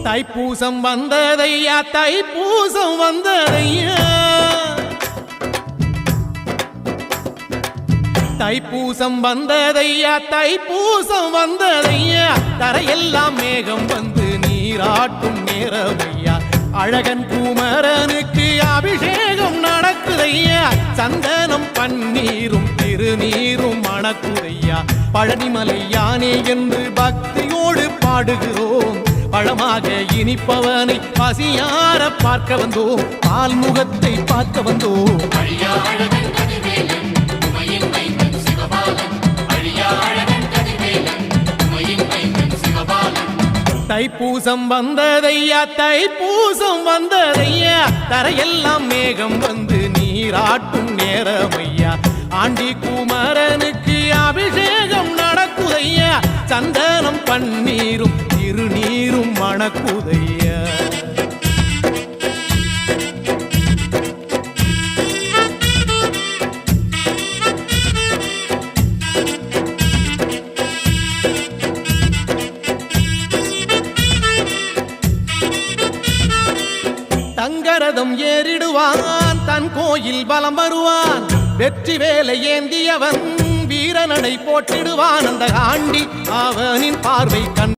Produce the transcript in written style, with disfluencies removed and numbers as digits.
தைப்பூசம் வந்ததையா தைப்பூசம் வந்ததையா தைப்பூசம் வந்ததையா தைப்பூசம் வந்ததையா தரையெல்லாம் மேகம் வந்து நீராட்டும் நேரமையா அழகன் குமரனுக்கு அபிஷேகம் நடக்குதையா சந்தனம் பன்னீரும் திருநீரும் மணக்குதையா பழனிமலை யானே என்று பக்தியோடு பாடுகிறோம் பழமாக இனிப்பவனை பசியார பார்க்க வந்தோம் பால்முகத்தை பார்க்க வந்தோம் தைப்பூசம் வந்ததையா தைப்பூசம் வந்ததையா தரையெல்லாம் மேகம் வந்து நீராட்டும் நேரமையா ஆண்டி குமரனுக்கு அபிஷேகம் நடக்குதையா சந்தனம் பன்னீரும் திருநீரும் மணக்குதையா தங்கரதம் ஏறிடுவான் தன் கோயில் பலம் வருவான் வெற்றி வேலை ஏந்தியவன் வீரநடை போட்டிடுவான் அந்த ஆண்டி அவனின் பார்வை கண்